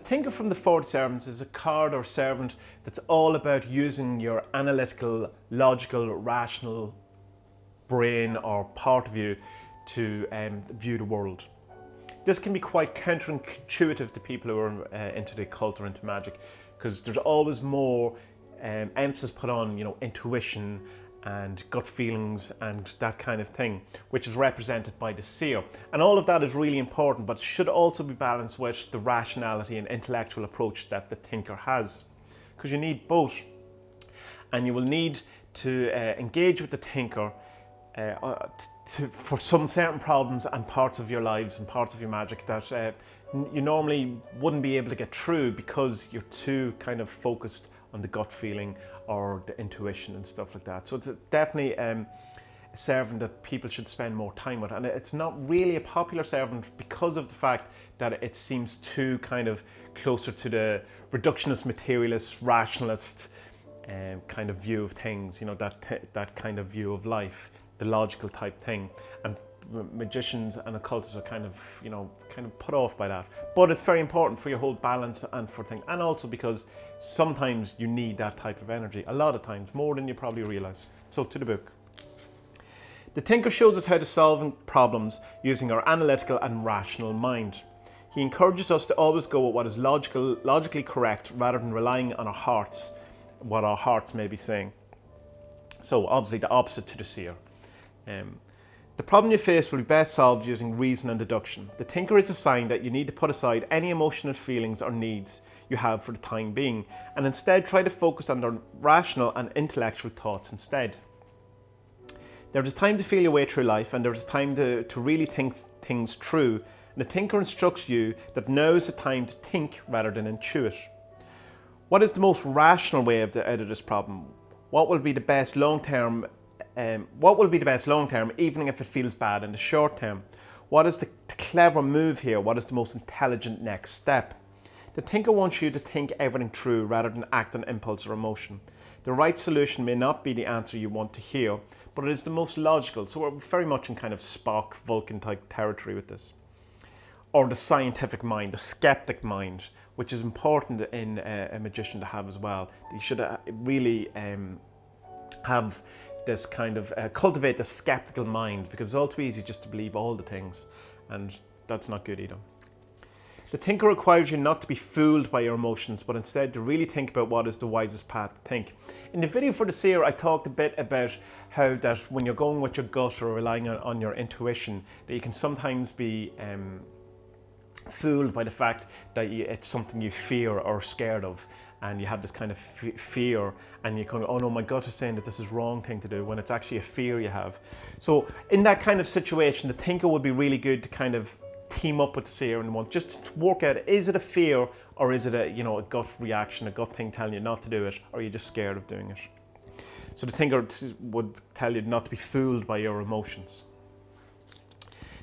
Thinker from the 47s is a card or servant that's all about using your analytical, logical, rational brain or part of you to view the world. This can be quite counterintuitive to people who are into the occult or into magic, because there's always more emphasis put on, intuition and gut feelings and that kind of thing, which is represented by the seer. And all of that is really important, but should also be balanced with the rationality and intellectual approach that the thinker has, because you need both. And you will need to engage with the thinker for some certain problems and parts of your lives and parts of your magic that you normally wouldn't be able to get through because you're too kind of focused on the gut feeling or the intuition and stuff like that. So it's definitely a servant that people should spend more time with. And it's not really a popular servant because of the fact that it seems too kind of closer to the reductionist, materialist, rationalist kind of view of things, that kind of view of life, the logical type thing. And magicians and occultists are kind of put off by that. But it's very important for your whole balance and for things, and also because sometimes you need that type of energy, a lot of times, more than you probably realize. So to the book. The thinker shows us how to solve problems using our analytical and rational mind. He encourages us to always go with what is logically correct rather than relying on our hearts, what our hearts may be saying. So obviously the opposite to the seer. The problem you face will be best solved using reason and deduction. The thinker is a sign that you need to put aside any emotional feelings or needs you have for the time being, and instead try to focus on the rational and intellectual thoughts instead. There is time to feel your way through life, and there is time to really think things through. And the thinker instructs you that now is the time to think rather than intuit. What is the most rational way out of this problem? What will be the best long term? Even if it feels bad in the short term? What is the clever move here? What is the most intelligent next step? The thinker wants you to think everything through rather than act on impulse or emotion. The right solution may not be the answer you want to hear, but it is the most logical. So we're very much in kind of Spock, Vulcan type territory with this. Or the scientific mind, the skeptic mind, which is important in a magician to have as well. You should really have this kind of cultivate the skeptical mind, because it's all too easy just to believe all the things, and that's not good either. The thinker requires you not to be fooled by your emotions, but instead to really think about what is the wisest path to think. In the video for the seer, I talked a bit about how that when you're going with your gut or relying on your intuition, that you can sometimes be fooled by the fact that it's something you fear or scared of, and you have this kind of fear, and you kind of, oh no, my gut is saying that this is the wrong thing to do, when it's actually a fear you have. So in that kind of situation, the thinker would be really good to kind of team up with the seer and want just to work out, is it a fear or is it a gut reaction, a gut thing telling you not to do it, or are you just scared of doing it? So the thinker would tell you not to be fooled by your emotions.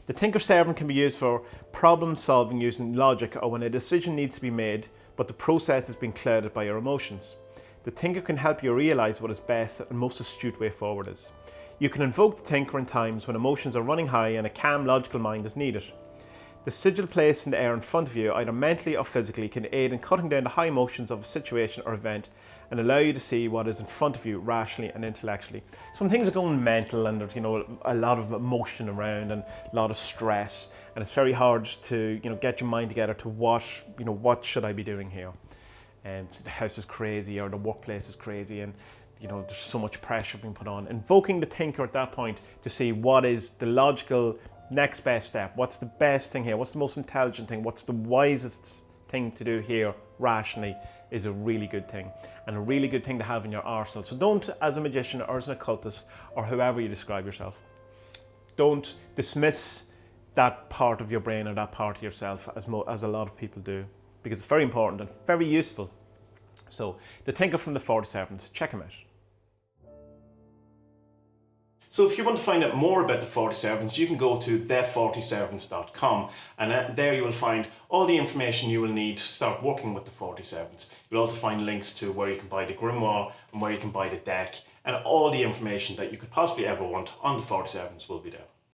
The thinker servant can be used for problem solving using logic, or when a decision needs to be made but the process has been clouded by your emotions. The thinker can help you realize what is best and most astute way forward is. You can invoke the thinker in times when emotions are running high and a calm, logical mind is needed. The sigil placed in the air in front of you, either mentally or physically, can aid in cutting down the high emotions of a situation or event and allow you to see what is in front of you rationally and intellectually. So when things are going mental and there's a lot of emotion around and a lot of stress, and it's very hard to get your mind together to what should I be doing here? And the house is crazy or the workplace is crazy, and there's so much pressure being put on. Invoking the thinker at that point to see what is the logical next best step. What's the best thing here? What's the most intelligent thing? What's the wisest thing to do here rationally is a really good thing, and a really good thing to have in your arsenal. So don't, as a magician or as an occultist or however you describe yourself, don't dismiss that part of your brain or that part of yourself as a lot of people do, because it's very important and very useful. So the thinker from the 47s, check him out. So if you want to find out more about the 47s, you can go to the47s.com, and there you will find all the information you will need to start working with the 47s. You'll also find links to where you can buy the grimoire and where you can buy the deck, and all the information that you could possibly ever want on the 47s will be there.